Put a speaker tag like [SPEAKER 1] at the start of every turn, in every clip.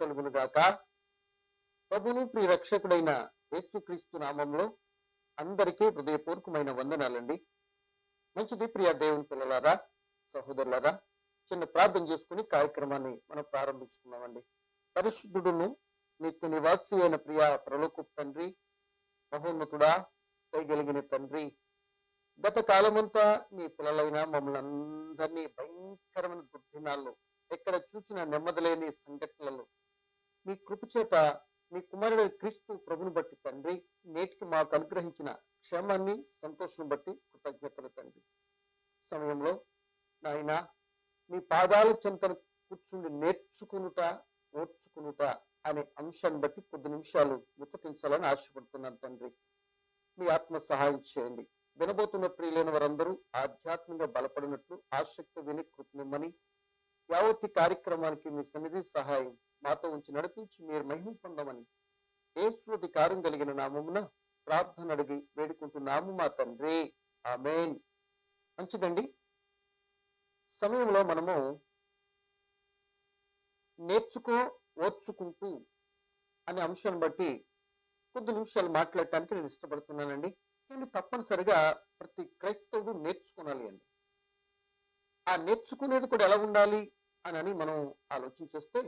[SPEAKER 1] కలుగును గాక. ప్రభువును ప్రియ రక్షకుడైన యేసుక్రీస్తు నామంలో అందరికీ హృదయపూర్వకమైన వందనాలండి. మంచిది ప్రియ దేవుని పిల్లలారా, సహోదరులారా, చిన్న ప్రార్థన చేసుకుని కార్యక్రమాన్ని మనం ప్రారంభిస్తున్నామండి. పరిశుద్ధుడును నిత్య నివాసి అయిన ప్రియ పరలోకపు తండ్రి, మహోన్నతుడా, దయగలిగిన తండ్రి, గత కాలమంతా నీ పిల్లలైన మమ్మల్ని అందరినీ భయంకరమైన దుర్దినాల్లో ఎక్కడ చూసిన నెమ్మదిలేని సంఘటనలలో మీ కృప చేత మీ కుమారుడు క్రీస్తు ప్రభుని బట్టి తండ్రి నేటికి మాకు అనుగ్రహించిన క్షేమాన్ని సంతోషం బట్టి కృతజ్ఞతలు తండ్రి. సమయంలో నాయన మీ పాదాల చెంతను కూర్చుండి నేర్చుకునుట ఓర్చుకునుట అనే అంశాన్ని బట్టి కొద్ది నిమిషాలు ముచ్చటించాలని ఆశపడుతున్నాను తండ్రి. మీ ఆత్మ సహాయం చేయండి. వినబోతున్న ప్రియులైన వారందరూ ఆధ్యాత్మికంగా బలపడినట్లు ఆసక్తి విని కృపనిమ్మని, యావత్తి కార్యక్రమానికి మీ సన్నిధి సహాయం మాతో ఉంచి నడిపించి మీరు మహిమ పొందమని యేసు అధికారం కలిగిన నామమున ప్రార్థన అడిగి వేడుకుంటున్నాము మా తండ్రి, ఆమేన్. మంచిదండి. సమయంలో మనము నేర్చుకో ఓర్చుకుంటూ అనే అంశాన్ని బట్టి కొద్ది నిమిషాలు మాట్లాడటానికి నేను ఇష్టపడుతున్నానండి. కానీ తప్పనిసరిగా ప్రతి క్రైస్తవుడు నేర్చుకోవాలి అండి. ఆ నేర్చుకునేది కూడా ఎలా ఉండాలి అని మనం ఆలోచన చేస్తే,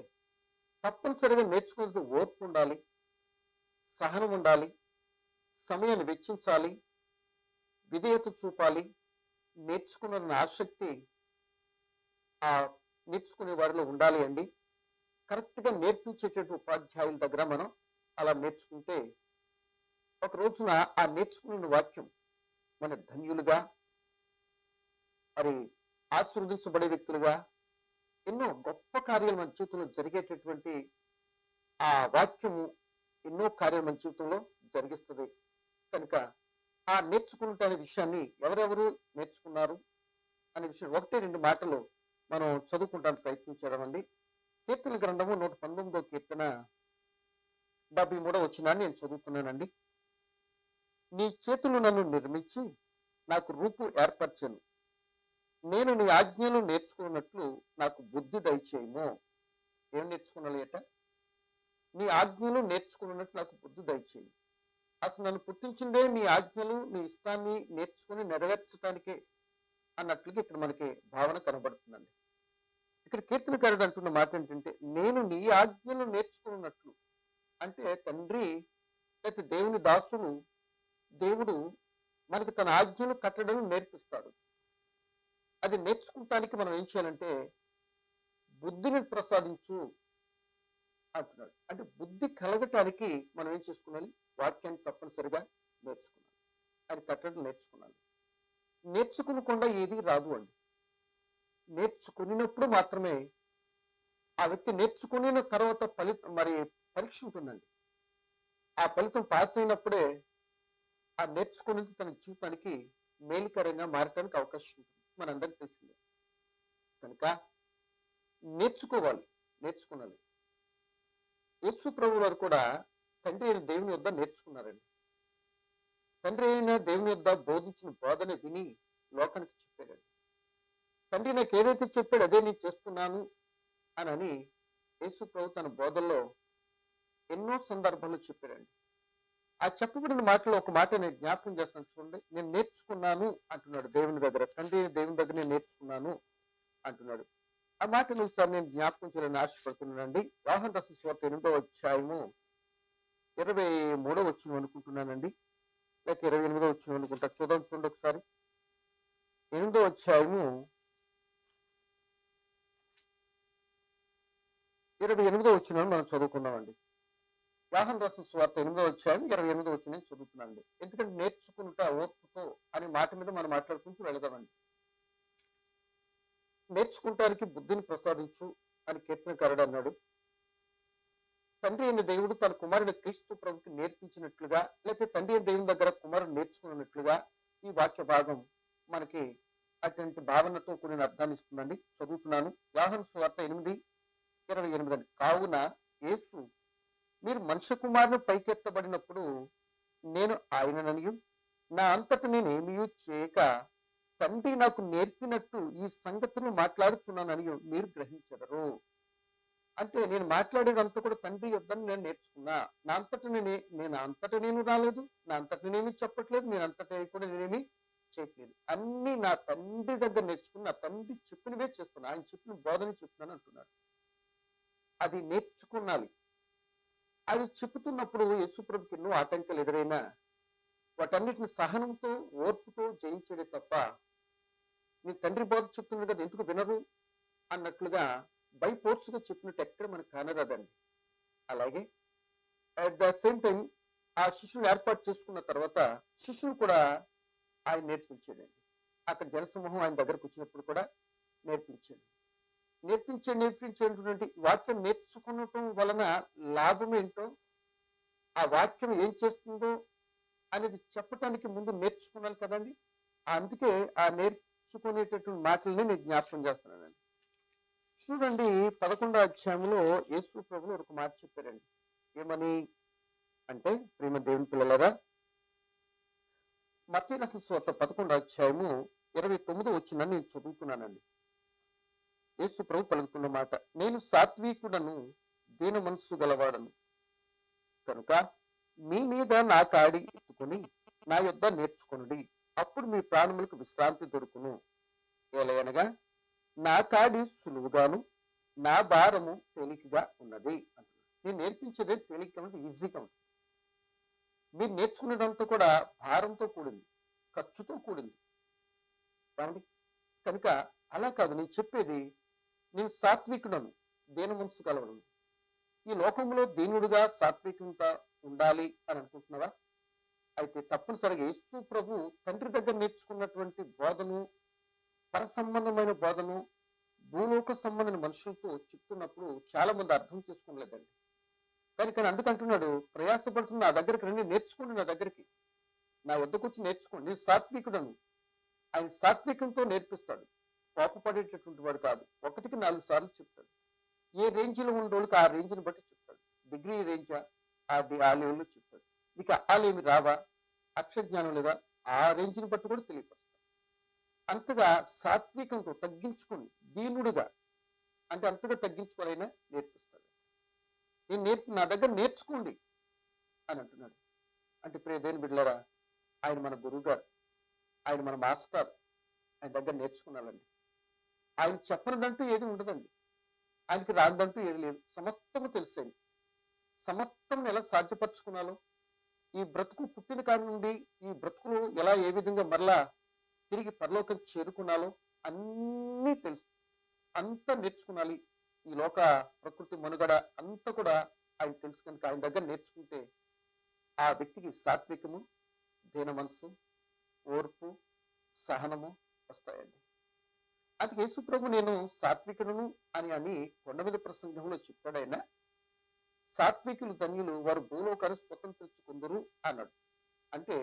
[SPEAKER 1] తప్పనిసరిగా నేర్చుకునేది ఓర్పు ఉండాలి, సహనం ఉండాలి, సమయాన్ని వెచ్చించాలి, విధేయత చూపాలి, నేర్చుకున్న ఆసక్తి ఆ నేర్చుకునే వారిలో ఉండాలి అండి. కరెక్ట్ గా నేర్పించేటటువంటి ఉపాధ్యాయుల దగ్గర మనం అలా నేర్చుకుంటే ఒక రోజున ఆ నేర్చుకున్న వాక్యం మన ధన్యులుగా, మరి ఆశీర్వదించబడే వ్యక్తులుగా, ఎన్నో గొప్ప కార్యాలు మన జీవితంలో జరిగేటటువంటి ఆ వాక్యము ఎన్నో కార్యాలు మన జీవితంలో జరిగిస్తుంది. కనుక ఆ నేర్చుకుంటే అనే విషయాన్ని ఎవరెవరు నేర్చుకున్నారు అనే విషయం ఒకటి రెండు మాటలు మనం చదువుకుంటానికి ప్రయత్నించామండి. కీర్తన గ్రంథము 119వ కీర్తన 73వ వచనాన్ని నేను చదువుతున్నానండి. నీ చేతులు నన్ను నిర్మించి నాకు రూపు ఏర్పరచెను, నేను నీ ఆజ్ఞలు నేర్చుకున్నట్లు నాకు బుద్ధి దయచేయము. ఏం నేర్చుకున్నాలి అట? నీ ఆజ్ఞలు నేర్చుకున్నట్లు నాకు బుద్ధి దయచేయి. అసలు నన్ను పుట్టించిందే నీ ఆజ్ఞలు, నీ ఇష్టాన్ని నేర్చుకుని నెరవేర్చడానికే అన్నట్లుగా ఇక్కడ మనకి భావన కనబడుతుందండి. ఇక్కడ కీర్తనకారుడు అంటున్న మాట ఏంటంటే, నేను నీ ఆజ్ఞలు నేర్చుకున్నట్లు. అంటే తండ్రి లేకపోతే దేవుని దాసులు, దేవుడు మనకి తన ఆజ్ఞలు కట్టడం నేర్పిస్తాడు. అది నేర్చుకుంటానికి మనం ఏం చేయాలంటే బుద్ధిని ప్రసాదించు అంటున్నాడు. అంటే బుద్ధి కలగటానికి మనం ఏం చేసుకోవాలి? వాక్యాన్ని తప్పనిసరిగా నేర్చుకున్నాం, అది కట్టడం నేర్చుకున్నాను. నేర్చుకునకుండా ఏది రాదు అండి. నేర్చుకున్నప్పుడు మాత్రమే ఆ వ్యక్తి నేర్చుకున్న తర్వాత ఫలితం, మరి పరీక్ష ఉంటుందండి. ఆ ఫలితం పాస్ అయినప్పుడే ఆ నేర్చుకున్నది తన జీవితానికి మేలుకరంగా మారటానికి అవకాశం ఉంటుంది. మనందరికి తెలిసిందే. కనుక నేర్చుకోవాలి. యేసు ప్రభు వారు కూడా తండ్రి అయిన దేవుని యొద్ద నేర్చుకున్నారండి. తండ్రి అయిన దేవుని యొద్ద బోధించిన బోధన విని లోకానికి చెప్పారండి. తండ్రి నాకు ఏదైతే చెప్పాడు అదే నేను చేస్తున్నాను అని యేసు ప్రభు తన బోధల్లో ఎన్నో సందర్భాల్లో చెప్పారండి. ఆ చెప్పబడిన మాటలో ఒక మాట నేను జ్ఞాపకం చేస్తాను చూడండి. నేను నేర్చుకున్నాను అంటున్నాడు దేవుని దగ్గర. తండ్రి దేవుని దగ్గర నేను నేర్చుకున్నాను అంటున్నాడు. ఆ మాటను ఒకసారి నేను జ్ఞాపకం చేయాలని ఆశపడుతున్నానండి. యోహాను రాసిన సువార్త 8వ అధ్యాయము 23వ వచనం అనుకుంటున్నానండి, లేక 28వ వచనం అనుకుంటా. చూడండి ఒకసారి. 8వ అధ్యాయము 28వ వచనం మనం చదువుకున్నామండి. యోహాను రాసిన సువార్త 8వ అధ్యాయం 28వ వచనం చదువుతున్నానండి. ఎందుకంటే నేర్చుకుంటా ఓర్పుతో అనే మాట మీద మనం మాట్లాడుకుంటూ వెళదామండి. నేర్చుకుంటానికి బుద్ధిని ప్రసాదించు అని కీర్తనకారుడు అన్నాడు. తండ్రి అయిన దేవుడు తన కుమారుడు క్రీస్తు ప్రభుకి నేర్పించినట్లుగా, లేకపోతే తండ్రి అయిన దేవుని దగ్గర కుమారుడు నేర్చుకున్నట్లుగా ఈ వాక్య భాగం మనకి అటువంటి భావనతో కూడిన అర్థాన్ని ఇస్తుందండి. చదువుతున్నాను. యోహాను సువార్త 8:28. కావున యేసు, మీరు మనుష్య కుమారుని పైకెత్తబడినప్పుడు నేను ఆయనననియు నా అంతట నేనేమీ చేయక తండ్రి నాకు నేర్పినట్టు ఈ సంగతులు మాట్లాడుతున్నానని మీరు గ్రహించగలరు అంటే నేను మాట్లాడేదంతా కూడా తండ్రి యొద్దని నేను నేర్చుకున్నా. నా అంతట నేను అంతట నేను రాలేదు. నా అంతట నేనేమి చెప్పట్లేదు. నేను అంతట కూడా నేనేమి చేయట్లేదు. అన్నీ నా తండ్రి దగ్గర నేర్చుకుని, నా తండ్రి చెప్పినవే చేస్తున్నా. ఆయన చెప్పిన బోధన చెప్తున్నాను అంటున్నాడు. అది నేర్చుకున్నాలి. అది చెబుతున్నప్పుడు యేసుప్రభుకి ఎన్నో ఆటంకాలు ఎదురైనా వాటన్నిటిని సహనంతో, ఓర్పుతో జయించడే తప్ప, నీ తండ్రి బోధ చెప్తున్నాడు కదా ఎందుకు వినరు అన్నట్లుగా బై ఫోర్స్ గా చెప్పినట్టు ఎక్కడ మనకు కానరాదండి. అలాగే అట్ ద సేమ్ టైం ఆ శిష్యుని ఏర్పాటు చేసుకున్న తర్వాత శిష్యులు కూడా ఆయన నేర్పించాడండి. అక్కడ జనసమూహం ఆయన దగ్గరకు వచ్చినప్పుడు కూడా నేర్పించాడు. నేర్పించేటువంటి వాక్యం నేర్చుకునటం వలన లాభం ఏంటో, ఆ వాక్యం ఏం చేస్తుందో అనేది చెప్పటానికి ముందు నేర్చుకున్నాను కదండి. అందుకే ఆ నేర్చుకునేటటువంటి మాటలని నేను జ్ఞాపకం చేస్తున్నానండి. చూడండి 11వ అధ్యాయంలో యేసు ప్రభువు ఒక మాట చెప్పారండి. ఏమని అంటే, ప్రేమ దేవుని పిల్లలారా, మత్తయి రాసిన సువార్త 11వ అధ్యాయము 29వ వచనాన్ని నేను చదువుతున్నానండి. యేసు ప్రభు పలుకుతున్న మాట, నేను సాత్వికుడను, దీన మనస్సు గలవాడను కనుక మీ మీద నా కాడి ఎత్తుకొని నా యొద్ద నేర్చుకొనుడి, అప్పుడు మీ ప్రాణములకు విశ్రాంతి దొరుకును. ఏలయనగా నా కాడి సులువుగాను నా భారము తేలికగా ఉన్నది అంటున్నాడు. నేను నేర్పించేదే తేలికగా ఉంటుంది, ఈజీగా ఉంటుంది. మీరు నేర్చుకునేదంతా కూడా భారంతో కూడింది, ఖర్చుతో కూడింది కాబట్టి కనుక అలా కాదు. నేను చెప్పేది, నేను సాత్వికుడను, దీన మనస్సు కలవను. ఈ లోకంలో దీనుడుగా సాత్వికంగా ఉండాలి అని అనుకుంటున్నావా? అయితే తప్పనిసరిగా యేసు ప్రభు తండ్రి దగ్గర నేర్చుకున్నటువంటి బోధను, పర సంబంధమైన బోధను భూలోక సంబంధమైన మనుషులతో చెప్తున్నప్పుడు చాలా మంది అర్థం చేసుకోలేదండి. కానీ అందుకంటున్నాడు, ప్రయాసపడుతున్న నా దగ్గరికి రండి, నేర్చుకోండి నా దగ్గరికి, నా వద్దకు వచ్చి నేర్చుకోండి. నేను సాత్వికుడను. ఆయన సాత్వికంతో నేర్పిస్తాడు, కోపపడేటటువంటి వాడు కాదు. 1కి 4 సార్లు చెప్తాడు. ఏ రేంజ్లో ఉండేవాళ్ళకి ఆ రేంజ్ని బట్టి చెప్తాడు. డిగ్రీ రేంజా, ఆ లెవెల్లో చెప్తాడు. మీకు ఆలేమి రావా, అక్షర జ్ఞానం లేదా, ఆ రేంజ్ని బట్టి కూడా తెలియపరుస్తాడు. అంతగా సాత్వికంతో తగ్గించుకుని దీనుడుగా, అంటే అంతగా తగ్గించుకోవాలైనా నేర్పిస్తాడు. నా దగ్గర నేర్చుకోండి అని అంటున్నాడు. అంటే ప్రియ దేవుని బిడ్డలారా, ఆయన మన గురువు గారు, ఆయన మన మాస్టర్. ఆయన దగ్గర నేర్చుకున్నాలండి. ఆయన చెప్పనదంటూ ఏది ఉండదండి. ఆయనకి రాదంటూ ఏది లేదు. సమస్తము తెలుసండి. సమస్తం ఎలా సాధ్యపరచుకున్నాలో, ఈ బ్రతుకు పుట్టిన కాడి నుండి ఈ బ్రతుకులో ఎలా ఏ విధంగా మరలా తిరిగి పరలోకం చేరుకున్నాలో అన్నీ తెలుసు. అంత నేర్చుకున్నాలి. ఈ లోక ప్రకృతి మనుగడ అంతా కూడా ఆయన తెలుసు. కనుక ఆయన దగ్గర నేర్చుకుంటే ఆ వ్యక్తికి సాత్వికము, దీన మనసు, ఓర్పు, సహనము వస్తాయండి. అందుకే యేసు ప్రభు నేను సాత్వికులను అని కొండ మీద ప్రసంగంలో చెప్పాడైనా, సాత్వికులు ధన్యులు, వారు భూలోకాన్ని స్వతంత్రించుకుందరు అన్నాడు. అంటే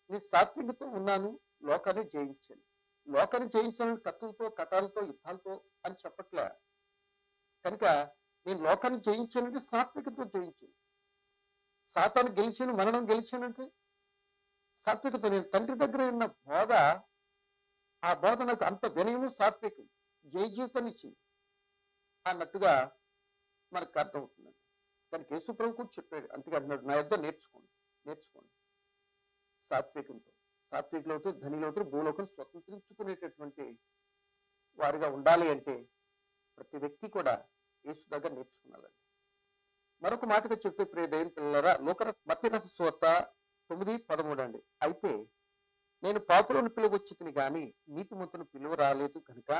[SPEAKER 1] నేను సాత్వికతో ఉన్నాను, లోకాన్ని జయించాను. లోకాన్ని జయించాలని కత్తులతో, కటాలతో, యుద్ధాలతో అని చెప్పట్లే. కనుక నేను లోకాన్ని జయించానంటే సాత్వికతో జయించాను. సాతాను గెలిచాను, మరణం గెలిచానంటే సాత్వికతో. నేను తండ్రి దగ్గర ఉన్న బోధ, ఆ బోధ నాకు అంత వినయము, సాత్వికం, జయ జీవితాన్ని ఇచ్చింది అన్నట్టుగా మనకు అర్థమవుతుందండి. దానికి యేసు ప్రభు కూడా చెప్పాడు. అందుకే అంటున్నాడు, నా యొద్ద నేర్చుకోండి సాత్వికంతో. సాత్వికులతో, ధనిలతో భూలోకం స్వతంత్రించుకునేటటువంటి వారిగా ఉండాలి అంటే ప్రతి వ్యక్తి కూడా యేసు దగ్గర నేర్చుకున్నాలండి. మరొక మాటగా చెప్తే ప్రియ దేవుని పిల్లలారా, మత్తయి రాసిన సువార్త 9:13 అండి. అయితే నేను పాపులను పిలువచ్చి గాని నీతిమంతుని పిలువ రాలేదు కనుక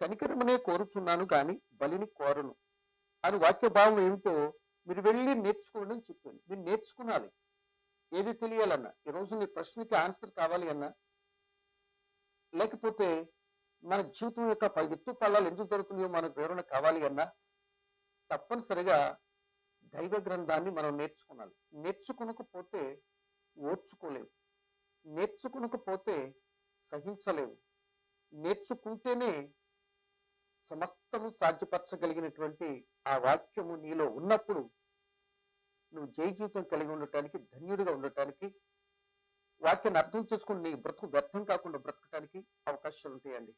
[SPEAKER 1] కనికరమనే కోరుచున్నాను గాని బలిని కోరను అని వాక్య భావం ఏమిటో మీరు వెళ్ళి నేర్చుకోండి అని చెప్పాను. మీరు నేర్చుకునాలి. ఏది తెలియాలన్నా, ఈరోజు నీ ప్రశ్నకి ఆన్సర్ కావాలి అన్నా, లేకపోతే మన జీవితం యొక్క ఎత్తు పల్లాలు ఎందుకు జరుగుతున్నాయో మనకు వివరణ కావాలి అన్నా, తప్పనిసరిగా దైవ గ్రంథాన్ని మనం నేర్చుకోవాలి. నేర్చుకునకపోతే ఓర్చుకోలేవు, నేర్చుకునకపోతే సహించలేవు. నేర్చుకుంటేనే సమస్తము సాధ్యపరచగలిగినటువంటి ఆ వాక్యము నీలో ఉన్నప్పుడు నువ్వు జయ జీవితం కలిగి ఉండటానికి, ధన్యుడిగా ఉండటానికి, వాక్యాన్ని అర్థం చేసుకుని నీ బ్రతుకు వ్యర్థం కాకుండా బ్రతకటానికి అవకాశాలు ఉంటాయండి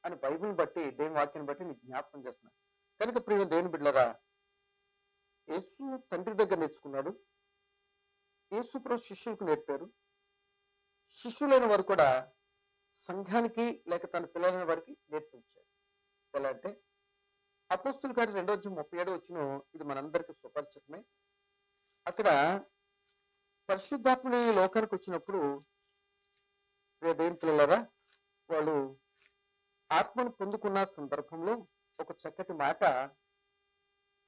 [SPEAKER 1] అని బైబిల్ని బట్టి, దేవుని వాక్యాన్ని బట్టి నీకు జ్ఞాపకం చేస్తున్నాను. కనుక ప్రియ దేవుని బిడ్డలారా, యేసు తండ్రి దగ్గర నేర్చుకున్నాడు. యేసు ప్రభు శిష్యులకు నేర్పారు. శిష్యులైన వారు కూడా సంఘానికి లేక తన పిల్లలైన వారికి నేర్పించారు. ఎలా అంటే అపోస్తుల కార్యం 2:37 ఇది మనందరికీ సుపరిచితమే. అక్కడ పరిశుద్ధాత్ముడు ఈ లోకానికి వచ్చినప్పుడు ప్రియ దేవుని పిల్లలారా, వాళ్ళు ఆత్మను పొందుకున్న సందర్భంలో ఒక చక్కటి మాట,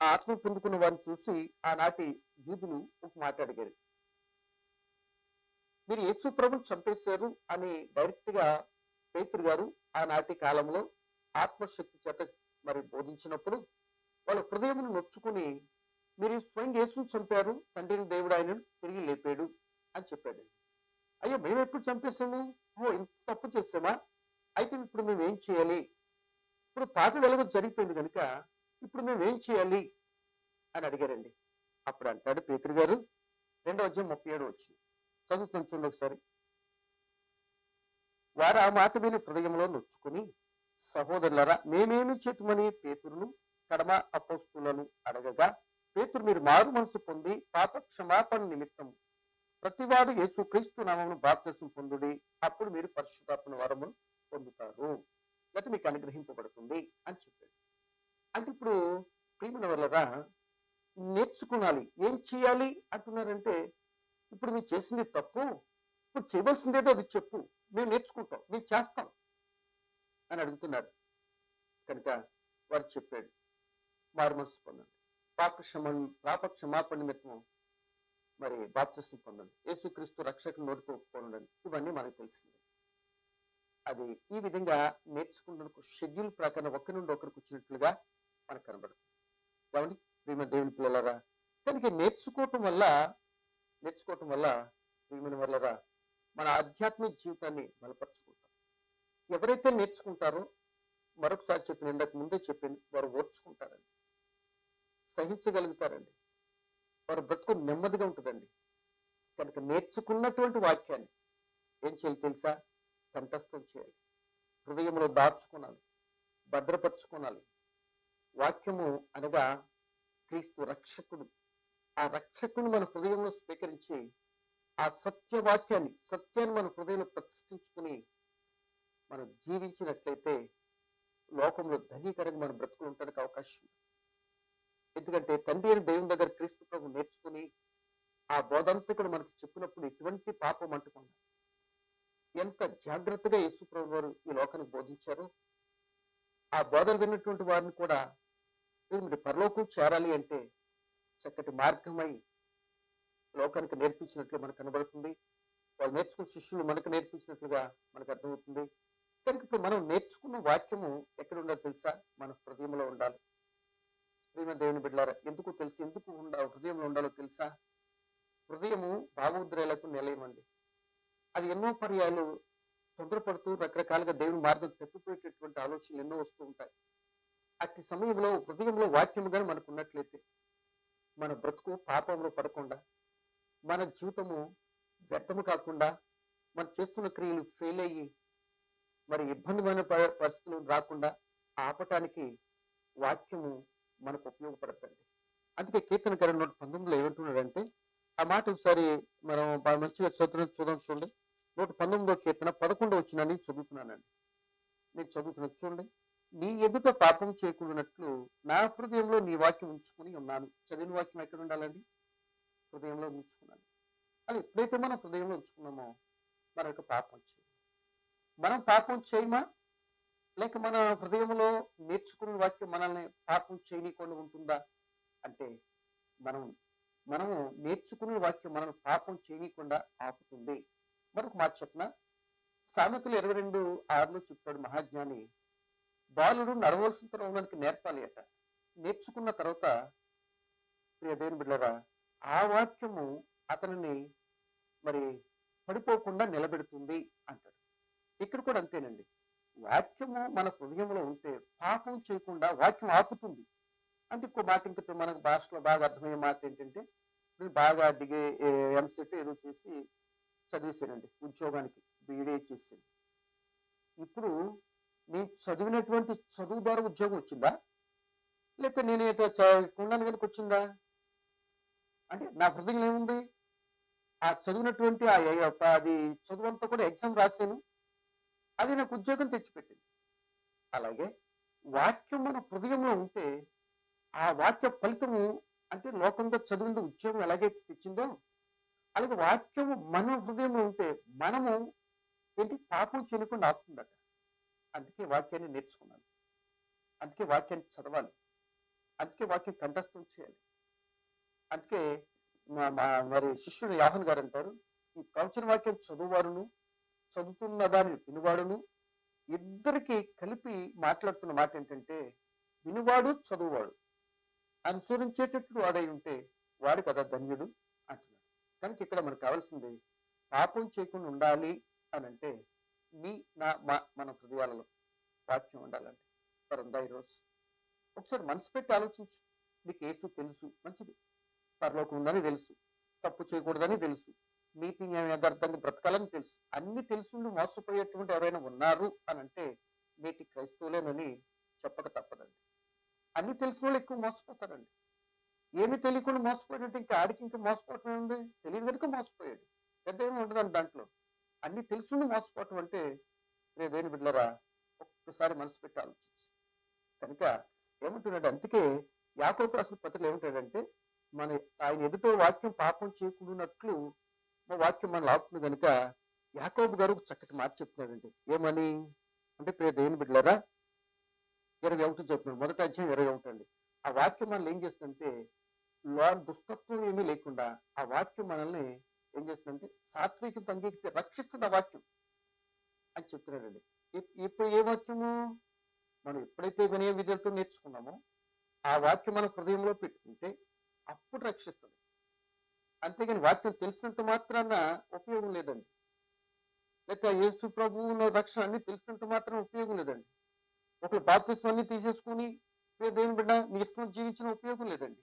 [SPEAKER 1] ఆ ఆత్మను పొందుకున్న వారిని చూసి ఆనాటి యూదులు ఒక మాట అడిగారు. మీరు యేసు ప్రభుని చంపేశారు అని డైరెక్ట్ గా పేతురు గారు ఆనాటి కాలంలో ఆత్మశక్తి చేత మరి బోధించినప్పుడు వాళ్ళ హృదయమును నొచ్చుకుని, మీరు స్వయం యేసుని చంపారు, తండ్రిని దేవుడు ఆయనను తిరిగి లేపాడు అని చెప్పాడు. అయ్యో మేము ఎప్పుడు చంపేశాము? ఓ ఇంత తప్పు చేసామా? అయితే ఇప్పుడు మేము ఏం చేయాలి? ఇప్పుడు పాతది ఎలాగో జరిగిపోయింది కనుక ఇప్పుడు మేము ఏం చేయాలి అని అడిగారండి. అప్పుడు అంటాడు పేతురు గారు, 2:37 చదువుతాను చూడండి ఒకసారి. వారు ఆ మాట విని హృదయంలో నొచ్చుకుని, సహోదరులారా మేమేమి చేతుమని పేతురును కడమ అపోస్తులను అడగగా, పేతురు మీరు మారు మనసు పొంది పాప క్షమాపణ నిమిత్తం ప్రతివాడు యేసు క్రీస్తు నామమును బాప్తిసం పొందుడి, అప్పుడు మీరు పరిశుద్ధాత్మ వరమును పొందుతారు, లేకపోతే మీకు అనుగ్రహింపబడుతుంది అని చెప్పాడు. అంటే ఇప్పుడు ప్రియమైన వాళ్ళరా, నేర్చుకోవాలి. ఏం చేయాలి అంటున్నారంటే, ఇప్పుడు మీరు చేసింది తప్పు, ఇప్పుడు చేయవలసిందేదో అది చెప్పు, మేము నేర్చుకుంటాం, మేము చేస్తాం అని అడుగుతున్నారు. కనుక వారు చెప్పాడు, మారు మనసు పొందండి, పాప క్షమాపణ నిమిత్తం మరి బాప్తిసం పొందండి, యేసుక్రీస్తు రక్షకుని నోటితో ఒప్పుకోనండి. ఇవన్నీ మనకు తెలిసింది. అది ఈ విధంగా నేర్చుకుంటున్న షెడ్యూల్ ప్రకారం ఒకరి నుండి ఒకరికి వచ్చినట్లుగా మనకు కనబడుతుంది. కాబట్టి ప్రియమైన దేవుని పిల్లలారా, కనుక నేర్చుకోవటం వల్ల ప్రియమైన వాళ్ళరా మన ఆధ్యాత్మిక జీవితాన్ని బలపరుచుకుంటాం. ఎవరైతే నేర్చుకుంటారో, మరొకసారి చెప్పిన ఇంతకు ముందే చెప్పింది, వారు ఓర్చుకుంటారండి, సహించగలుగుతారండి, వారు బ్రతుకు నెమ్మదిగా ఉంటుందండి. కనుక నేర్చుకున్నటువంటి వాక్యాన్ని ఏం చేయాలి తెలుసా? కంఠస్థం చేయాలి, హృదయంలో దాచుకోనాలి, భద్రపరుచుకోనాలి. వాక్యము అనగా క్రీస్తు రక్షకుడు. ఆ రక్షకుని మన హృదయంలో స్వీకరించి ఆ సత్యాన్ని మన హృదయంలో ప్రతిష్ఠించుకుని మనం జీవించినట్లయితే లోకంలో ధనీకరంగా మన బ్రతుకులు ఉండడానికి అవకాశం ఉంది. ఎందుకంటే తండ్రి అయిన దేవుని దగ్గర క్రీస్తు ప్రభు నేర్చుకుని ఆ బోధంతకుడు మనకు చెప్పినప్పుడు ఎటువంటి పాపం అంటుకున్నా ఎంత జాగ్రత్తగా యేసు ప్రభు వారు ఈ లోకానికి బోధించారో, ఆ బోధన విన్నటువంటి వారిని కూడా మీరు పరలోకం చేరాలి అంటే చక్కటి మార్గమై లోకానికి నేర్పించినట్లు మనకు కనబడుతుంది. వాళ్ళు నేర్చుకున్న శిష్యులు మనకు నేర్పించినట్లుగా మనకు అర్థమవుతుంది. కనుక ఇప్పుడు మనం నేర్చుకున్న వాక్యము ఎక్కడ ఉండాలో తెలుసా? మన హృదయంలో ఉండాలి. ప్రియమైన దేవుని బిడ్డలారా, ఎందుకు హృదయంలో ఉండాలో తెలుసా? హృదయము భావోద్రేలకు నిలయమండి. అది ఎన్నో పర్యాలు తొందరపడుతూ రకరకాలుగా దేవుని మార్గం తప్పిపోయేటటువంటి ఆలోచనలు ఎన్నో వస్తూ ఉంటాయి. అట్టి సమయంలో హృదయంలో వాక్యము కానీ మనకు ఉన్నట్లయితే మన బ్రతుకు పాపంలో పడకుండా, మన జీవితము వ్యర్థము కాకుండా, మనం చేస్తున్న క్రియలు ఫెయిల్ అయ్యి మరి ఇబ్బందిమైన పరిస్థితులు రాకుండా ఆపటానికి వాక్యము మనకు ఉపయోగపడుతుంది. అందుకే కీర్తనకారుడు 119 ఏమంటున్నాడంటే, ఆ మాట ఒకసారి మనం బాగా మంచిగా చూద్దాం చూడండి. 119 కీర్తన 11 వచనాన్ని చదువుతున్నానండి. నేను చదువుతున్నది చూడండి. నీ ఎదుట పాపం చేయకుండానట్లు నా హృదయంలో నీ వాక్యం ఉంచుకుని ఉన్నాను. చదివిన వాక్యం ఎక్కడ ఉండాలండి? హృదయంలో ఉంచుకున్నాను. అది ఎప్పుడైతే మనం హృదయంలో ఉంచుకున్నామో మన యొక్క పాపం చేయం. మనం పాపం చేయమా? లేక మన హృదయంలో నేర్చుకున్న వాక్యం మనల్ని పాపం చేయనీయకుండా ఉంటుందా అంటే, మనము నేర్చుకున్న వాక్యం మనల్ని పాపం చేయనీయకుండా ఆపుతుంది. మరొక మాట చెప్పిన సామెతలు 22:6 చెప్తాడు మహాజ్ఞాని, బాలుడు నడవలసిన త్రోవలోనికి నేర్పాలి అట. నేర్చుకున్న తర్వాత ప్రియ దేవుని బిడ్డలారా, ఆ వాక్యము అతనిని మరి పడిపోకుండా నిలబెడుతుంది అంటాడు. ఇక్కడ కూడా అంతేనండి. వాక్యము మన హృదయంలో ఉంటే పాపం చేయకుండా వాక్యం ఆపుతుంది. అంటే ఇంకో మాట, ఇంకా మనకు భాషలో బాగా అర్థమయ్యే మాట ఏంటంటే, బాగా దిగే ఎంసెట్ ఏదో చేసి చదివేశానండి, ఉద్యోగానికి బీఈడీ చేసాను. ఇప్పుడు నేను చదివినటువంటి చదువు ద్వారా ఉద్యోగం వచ్చిందా? లేకపోతే నేను ఉన్నాను కనుక వచ్చిందా? అంటే నా హృదయంలో ఏముంది? ఆ చదివినటువంటి అది చదువంతా కూడా ఎగ్జామ్ రాసాను. అది నాకు ఉద్యోగం తెచ్చిపెట్టింది. అలాగే వాక్యం మన హృదయంలో ఉంటే, ఆ వాక్య ఫలితము అంటే లోకంలో చదివింది ఉద్యోగం ఎలాగైతే తెచ్చిందో, అలాగే వాక్యము మన హృదయంలో ఉంటే మనము ఏంటి పాపం చేయకుండా ఆపుతుందట. అందుకే వాక్యాన్ని నేర్చుకున్నాను. అందుకే వాక్యాన్ని చదవాలి. అందుకే వాక్యం కంఠస్థం చేయాలి. అందుకే మరి శిష్యుడు యోహాను గారు అంటారు, ఈ ప్రవచన వాక్యం చదువువారును, చదువుతున్న దాన్ని వినువాడును ఇద్దరికి కలిపి మాట్లాడుతున్న మాట ఏంటంటే, వినువాడు చదువువాడు అనుసరించేటట్లు వాడై ఉంటే వాడు కదా ధన్యుడు అంటున్నాడు. కనుక ఇక్కడ మనకు కావాల్సింది పాపం చేయకుండా ఉండాలి అని అంటే నీ నా మన హృదయాలలో వాక్యం ఉండాలండి. మరి ఉందా ఈరోజు? ఒకసారి మనసు పెట్టి ఆలోచించు. నీకు యేసు తెలుసు, మంచిది. పరలోకం ఉందని తెలుసు, తప్పు చేయకూడదని తెలుసు, నీతి యథార్థంగా బ్రతకాలని తెలుసు. అన్ని తెలుసుండి మోసపోయేటువంటి ఎవరైనా ఉన్నారు అని అంటే నేటి క్రైస్తవులేనని చెప్పక తప్పదండి. అన్ని తెలిసిన వాళ్ళు ఎక్కువ మోసపోతారండి. ఏమి తెలియకుండా మోసపోయాడంటే ఇంకా ఆడికి ఇంకా మోసపోవటం ఏముంది? తెలియదు కనుక మోసపోయాడు. పెద్ద ఏమి ఉండదండి దాంట్లో. అన్ని తెలుసుండి మోసపోవటం అంటే దేని బిడ్డలరా ఒక్కసారి మనసు పెట్టి ఆలోచించు. కనుక ఏమంటున్నాడు? అందుకే యాకోబు రాసిన పత్రికలో ఏమంటాడంటే, మన ఆయన ఎదుట వాక్యం పాపం చేయకుండానట్లు వాక్యం మనల్ని ఆపుతుంది కనుక యాకోబు గారు చక్కటి మాట చెప్తున్నాడండి. ఏమని అంటే, దేవుని బిడ్డలారా 21 చెప్తున్నాడు. మొదటి అధ్యాయం 21 అండి. ఆ వాక్యం మనల్ని ఏం చేస్తుందంటే, దుస్తత్వం ఏమీ లేకుండా ఆ వాక్యం మనల్ని ఏం చేస్తుందంటే సాత్వికత అంగీకరిస్తే రక్షిస్తుంది ఆ వాక్యం అని చెప్తున్నాడండి. ఇప్పుడు ఏ వాక్యము మనం ఎప్పుడైతే వినయ విధులతో నేర్చుకున్నామో ఆ వాక్యం మన హృదయంలో పెట్టుకుంటే అప్పుడు రక్షిస్తుంది. అంతేగాని వాక్యం తెలిసినంత మాత్రాన ఉపయోగం లేదండి. లేక యేసు ప్రభువుల రక్షణ అన్ని తెలిసినంత మాత్రం ఉపయోగం లేదండి. ఒక బాప్తిస్మం అన్ని తీసేసుకుని దేవుని బిడ్డ నీ ఇష్టం జీవించిన ఉపయోగం లేదండి.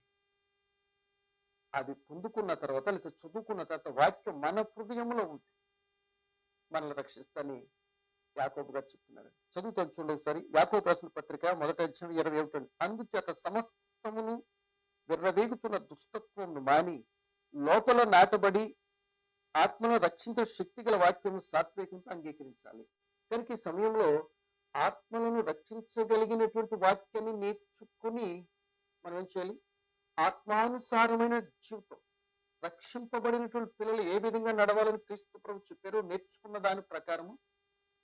[SPEAKER 1] అది పొందుకున్న తర్వాత లేక చదువుకున్న తర్వాత వాక్యం మన హృదయంలో ఉంది మనల్ని రక్షిస్తని యాకోబు గారు చెప్తున్నారు. చదువుతాను చూడండి ఒకసారి. యాకోబు రాసిన పత్రిక మొదటి అధ్యాయం 21. అందుచేత సమస్తమును విర్రవేగుతున్న దుష్టత్వమును మాని లోపల నాటబడి ఆత్మను రక్షించే శక్తి గల వాక్యం సాత్వికంతో అంగీకరించాలి. కనుక ఈ సమయంలో ఆత్మలను రక్షించగలిగినటువంటి వాక్యాన్ని నేర్చుకుని మనం ఏం చేయాలి? ఆత్మానుసారమైన జీవితం, రక్షింపబడినటువంటి పిల్లలు ఏ విధంగా నడవాలని క్రీస్తు ప్రభు చెప్పారో నేర్చుకున్న దాని ప్రకారము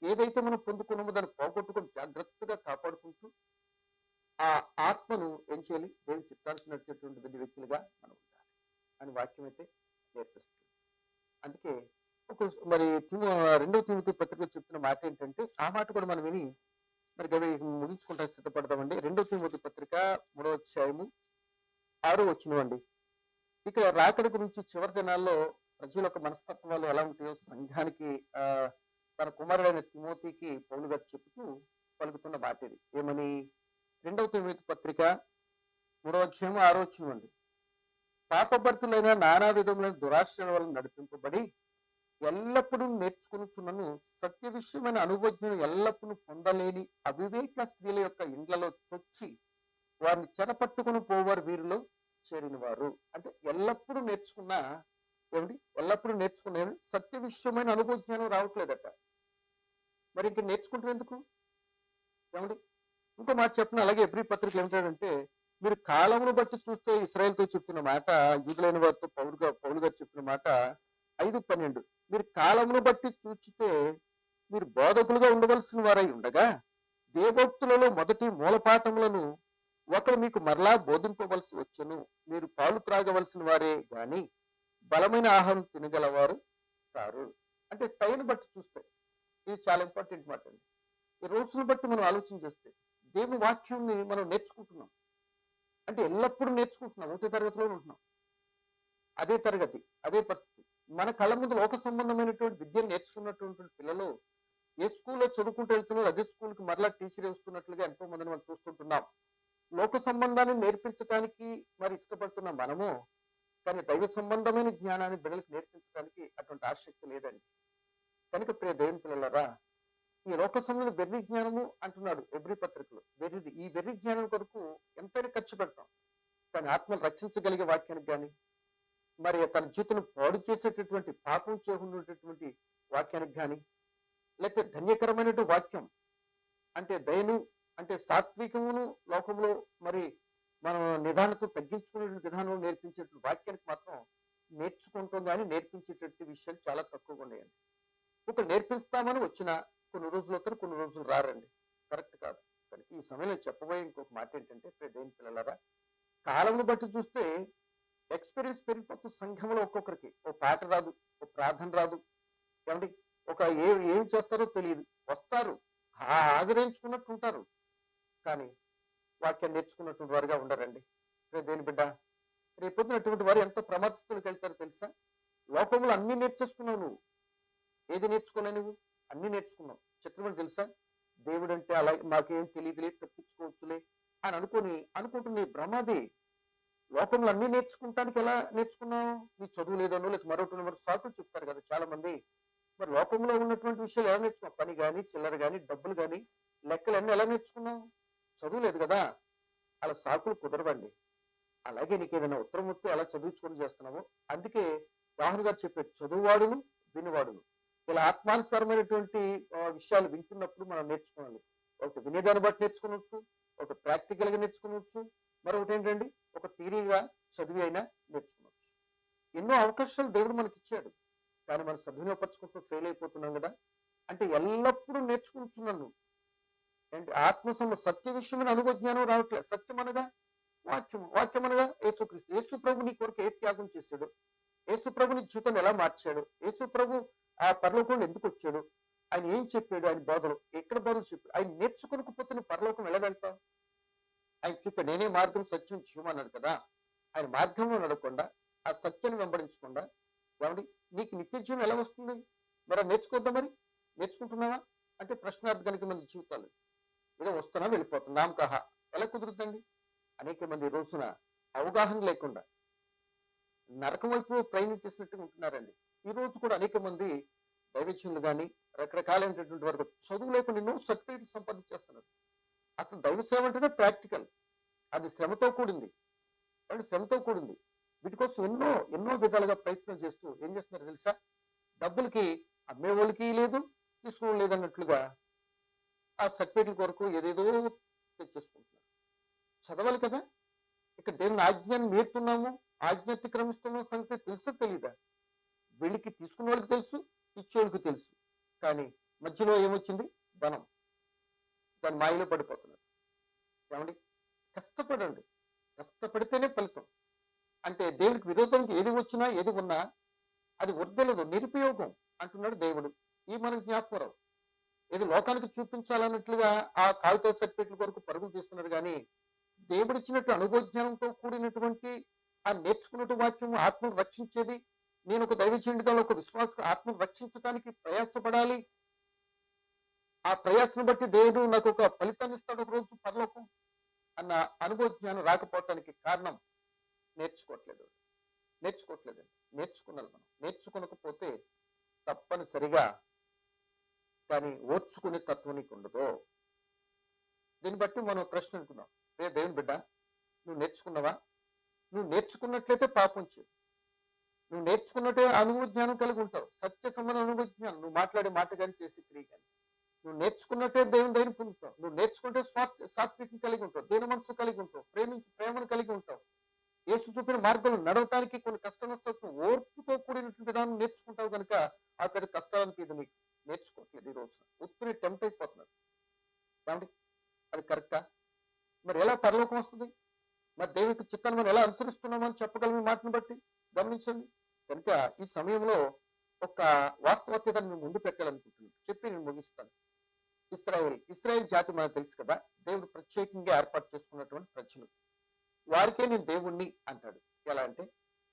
[SPEAKER 1] ఏదైతే మనం పొందుకున్నామో దాన్ని పోగొట్టుకుని జాగ్రత్తగా కాపాడుకుంటూ ఆ ఆత్మను ఏం చేయాలి? దేవుని చిత్తానికి నడిచేటువంటి వ్యక్తులుగా మనం ఉండాలి అని వాక్యం అయితే నేర్పిస్తుంది. అందుకే మరి 2 తిమోతి పత్రికలో చెప్తున్న మాట ఏంటంటే, ఆ మాట కూడా మనం విని మరి గవి ముగించుకుంటా సిద్ధపడదామండి. 2 తిమోతి పత్రిక 3వ అధ్యాయము 6వ వచనం అండి. ఇక్కడ రాకడ గురించి చివరి దినాల్లో ప్రజల యొక్క మనస్తత్వాలు ఎలా ఉంటాయో సంఘానికి తన కుమారుడైన తిమోతికి పౌలు గారు చెబుతూ పలుకుతున్న మాట ఇది. ఏమని? 2 తిమోతి పత్రిక 3వ అధ్యాయము 6వ వచనం అండి. పాపభర్తులైన నానా విధములైన దురాశ్రయాల వల్ల నడిపింపబడి ఎల్లప్పుడూ నేర్చుకునిచున్నను సత్య విషయమైన అనుభవజ్ఞను ఎల్లప్పుడూ పొందలేని అవివేక స్త్రీల యొక్క ఇండ్లలో చొచ్చి వారిని చెరపట్టుకుని పోవారు వీరిలో చేరిన వారు. అంటే ఎల్లప్పుడూ నేర్చుకున్న ఏమిటి? ఎల్లప్పుడూ నేర్చుకునే సత్య విషయమైన అనుభవజ్ఞానం రావట్లేదట. మరి ఇంక నేర్చుకుంటారు ఎందుకు? ఏమండి? ఇంకో మాట చెప్పిన అలాగే ఎబ్రీ పత్రిక ఏమిటంటే, మీరు కాలమును బట్టి చూస్తే ఇశ్రాయేలుతో చెప్తున్న మాట, యూదులైన వారితో పౌలు గారు చెప్పిన మాట 5:12. మీరు కాలమును బట్టి చూచితే మీరు బోధకులుగా ఉండవలసిన వారై ఉండగా దేవోక్తులలో మొదటి మూలపాఠములను ఒకరు మీకు మరలా బోధింపవలసి వచ్చును. మీరు పాలు త్రాగవలసిన వారే గాని బలమైన ఆహారం తినగలవారు కారు. అంటే టైం బట్టి చూస్తే ఇది చాలా ఇంపార్టెంట్ మాట అండి. ఈ రోజును బట్టి మనం ఆలోచన చేస్తే దేవుని వాక్యాన్ని మనం నేర్చుకుంటున్నాం అంటే ఎల్లప్పుడూ నేర్చుకుంటున్నాం. ఒకటే తరగతిలో ఉంటున్నాం, అదే తరగతి, అదే పరిస్థితి. మన కళ్ళ ముందు లోక సంబంధమైనటువంటి విద్యను నేర్చుకున్నటువంటి పిల్లలు ఏ స్కూల్లో చదువుకుంటూ వెళ్తున్నారు అదే స్కూల్కి మరలా టీచర్ వస్తున్నట్లుగా ఎంతో మందిని మనం చూస్తుంటున్నాం. లోక సంబంధాన్ని నేర్పించడానికి మరి ఇష్టపడుతున్న మనము, కానీ దైవ సంబంధమైన జ్ఞానాన్ని బిడ్డలకు నేర్పించడానికి అటువంటి ఆసక్తి లేదండి. కనుక ప్రియ దేవుని పిల్లలరా, ఈ లోక సంబంధ వెర్రి జ్ఞానము అంటున్నాడు ఎబ్రి పత్రికలో. వెర్రిది. ఈ వెర్రి జ్ఞానం కొరకు ఎంతైనా ఖర్చు పెడతాం. కానీ ఆత్మను రక్షించగలిగే వాక్యానికి కానీ, మరి తన జీవితం పాడు చేసేటటువంటి పాపం చేయకుండాటువంటి వాక్యానికి కానీ, లేకపోతే ధన్యకరమైనటువంటి వాక్యం అంటే దయను, అంటే సాత్వికమును లోకంలో మరి మనం నిదానంతో తగ్గించుకునే విధానం నేర్పించేటువంటి వాక్యానికి మాత్రం నేర్చుకుంటాం కానీ నేర్పించేటటువంటి విషయాలు చాలా తక్కువగా ఉన్నాయండి. ఒకరు నేర్పిస్తామని వచ్చిన కొన్ని రోజులు వస్తారు, కొన్ని రోజులు రారండి. కరెక్ట్ కాదు. కానీ ఈ సమయంలో చెప్పబోయే ఇంకొక మాట ఏంటంటే, దేవుని పిల్లలారా, కాలంను బట్టి చూస్తే ఎక్స్పీరియన్స్ పెరిగిపోతుంది. సంఘంలో ఒక్కొక్కరికి ఓ పాట రాదు, ఓ ప్రార్థన రాదు, ఏమండి ఒక ఏం చేస్తారో తెలియదు. వస్తారు, హాజరించుకున్నట్టు ఉంటారు, కానీ వాక్యం నేర్చుకున్నటువంటి వారుగా ఉండరండి. దేని బిడ్డ, రేపొద్దున అటువంటి వారు ఎంత ప్రమాదస్తులకు వెళ్తారో తెలుసా? లోకంలో అన్ని నేర్చేసుకున్నావు నువ్వు, ఏది నేర్చుకోలే నువ్వు? అన్ని నేర్చుకున్నావు. చిత్రమని తెలుసా? దేవుడు అంటే అలా మాకేం తెలియదులే, తప్పించుకోవచ్చులే అని అనుకుంటున్న ఈ భ్రమది. లోకంలో అన్ని నేర్చుకుంటానికి ఎలా నేర్చుకున్నావు? నీ చదువు లేదనో లేక మరొకటి మరి సాకులు చెప్తారు కదా చాలా మంది. మరి లోకంలో ఉన్నటువంటి విషయాలు ఎలా నేర్చుకున్నావు? పని కానీ, చిల్లర కానీ, డబ్బులు కానీ, లెక్కలన్నీ ఎలా నేర్చుకున్నావు? చదువు లేదు కదా. అలా సాకులు కుదరవండి. అలాగే నీకు ఏదైనా ఉత్తరం వస్తే అలా చదువుకొని చేస్తున్నావు. అందుకే యోహాను గారు చెప్పారు, చదువువాడును వినివాడును. ఇలా ఆత్మానుసారమైనటువంటి విషయాలు వింటున్నప్పుడు మనం నేర్చుకోవాలి. ఒకటి వినేదాన్ని బట్టి నేర్చుకోవచ్చు, ఒక ప్రాక్టికల్ గా నేర్చుకోవచ్చు, మరొకటి ఏంటండి ఒక థియరీగా చదివి అయినా నేర్చుకోవచ్చు. ఎన్నో అవకాశాలు దేవుడు మనకి ఇచ్చాడు, కానీ మనం సద్వినియోగపరచుకుంటూ ఫెయిల్ అయిపోతున్నాం కదా. అంటే ఎల్లప్పుడూ నేర్చుకుంటున్నాను. అంటే సత్య విషయమైన అనుభవ జ్ఞానం రావట్లేదు. సత్యం అనగా వాక్యం, వాక్యం అనగా యేసుక్రీస్తు. యేసు ప్రభు నీ కొరకు ఏ త్యాగం చేశాడు, యేసు ప్రభు నీ జీవితాన్ని ఎలా మార్చాడు, యేసు ప్రభు ఆ పరలోకంలో ఎందుకు వచ్చాడు, ఆయన ఏం చెప్పాడు, ఆయన బోధలు ఎక్కడ బోధలు చెప్పాడు, ఆయన నేర్చుకోకపోతే నువ్వు పరలోకం ఎలా వెళ్తావు? ఆయన చెప్పాడు, నేనే మార్గం సత్యం జీవం అన్నాడు కదా. ఆయన మార్గంలో నడకుండా, ఆ సత్యాన్ని వెంబడించకుండా, ఏమండి నీకు నిత్య జీవం ఎలా వస్తుంది? మరి నేర్చుకోద్దాం. మరి నేర్చుకుంటున్నావా అంటే ప్రశ్నార్థకానికి మంది జీవితాలు ఏదో వస్తున్నా వెళ్ళిపోతున్నాం కహా ఎలా కుదురుతుందండి? అనేక మంది ఈ రోజున అవగాహన లేకుండా నరకం వైపు ప్రయాణం చేసినట్టుగా ఉంటున్నారండి. ఈ రోజు కూడా అనేక మంది దైవజనులు కానీ రకరకాలైనటువంటి వరకు చదువు లేకుండా ఎన్నో సర్టిఫికేట్ సంపాదించేస్తున్నారు. అసలు దైవ సేవ అంటేనే ప్రాక్టికల్, అది శ్రమతో కూడింది, వాళ్ళు శ్రమతో కూడింది. వీటి కోసం ఎన్నో ఎన్నో విధాలుగా ప్రయత్నం చేస్తూ ఏం చేస్తున్నారు తెలుసా? డబ్బులకి అమ్మే వాళ్ళకి లేదు, తీసుకోవడం లేదన్నట్లుగా ఆ సర్టిఫికేట్ల కొరకు ఏదేదో తెచ్చేసుకుంటున్నారు. చదవాలి కదా. ఇక్కడ దేవుని ఆజ్ఞాన్ని నేర్పుతున్నాము, ఆజ్ఞ అతిక్రమిస్తున్నాము సంగతి తెలుసా తెలీదా? వీళ్ళకి తీసుకున్న వాళ్ళకి తెలుసు, ఇచ్చేవాళ్ళకి తెలుసు, కానీ మధ్యలో ఏమొచ్చింది? ధనం. దాని మాయలో పడిపోతున్నారు. ఏమండి కష్టపడండి, కష్టపడితేనే ఫలితం. అంటే దేవుడికి విరోధానికి ఏది వచ్చినా ఏది ఉన్నా అది వర్దలదు, నిరుపయోగం అంటున్నాడు దేవుడు. ఈ మనకు జ్ఞాపకం. ఏది లోకానికి చూపించాలన్నట్లుగా ఆ కాగిత సర్టిఫికేట్ల కొరకు పరుగులు తీస్తున్నారు, కానీ దేవుడు ఇచ్చినట్టు అనుభవజ్ఞానంతో కూడినటువంటి ఆ నేర్చుకున్నట్టు వాక్యం ఆత్మను రక్షించేది. నేను ఒక దైవజనుడిగా ఒక విశ్వాస ఆత్మను రక్షించడానికి ప్రయాసపడాలి. ఆ ప్రయాసం బట్టి దేవుడు నాకు ఒక ఫలితాన్ని ఇస్తాడు ఒక రోజు పరలోకం అన్న అనుభవ జ్ఞానం రాకపోవటానికి కారణం నేర్చుకోవట్లేదండి. నేర్చుకున్నాను. మనం నేర్చుకోనకపోతే తప్పనిసరిగా కానీ ఓర్చుకునే తత్వం నీకు ఉండదు. దీన్ని బట్టి మనం ప్రశ్న అనుకున్నాం, దేవుని బిడ్డ నువ్వు నేర్చుకున్నావా? నువ్వు నేర్చుకున్నట్లయితే పాపం చేయు. నువ్వు నేర్చుకున్నట్టే అనుభవ జ్ఞానం కలిగి ఉంటావు. సత్య సంబంధ అనుభవ జ్ఞానం, నువ్వు మాట్లాడే మాట కానీ చేసే క్రియ కానీ. నువ్వు నేర్చుకున్నట్టే దేవుని పొందుతావు. నువ్వు నేర్చుకుంటే సాత్వికం కలిగి ఉంటావు, దీన మనసు కలిగి ఉంటావు, ప్రేమను కలిగి ఉంటావు. యేసు చూపిన మార్గంలో నడవటానికి కొన్ని కష్ట నష్టాలు ఓర్పుతో కూడినటువంటి దాన్ని నేర్చుకుంటావు కనుక ఆ పెద్ద కష్టానికి ఇది నీకు నేర్చుకోవట్లేదు. ఈ రోజున ఉత్తుని టెంప్ట్ అయిపోతున్నారు. కాబట్టి అది కరెక్టా? మరి ఎలా పరలోకం వస్తుంది? మరి దేవునికి చిత్తాన్ని మనం ఎలా అనుసరిస్తున్నామని చెప్పగలం ఈ మాటను బట్టి గమనించండి. కనుక ఈ సమయంలో ఒక వాస్తవత నేను ముందు పెట్టాలనుకుంటున్నాను, చెప్పి నేను ముగిస్తాను. ఇస్రాయేల్ జాతి మనకు తెలుసు కదా, దేవుడు ప్రత్యేకంగా ఏర్పాటు చేసుకున్నటువంటి ప్రజలు. వారికే నేను దేవుణ్ణి అంటాడు. ఎలా అంటే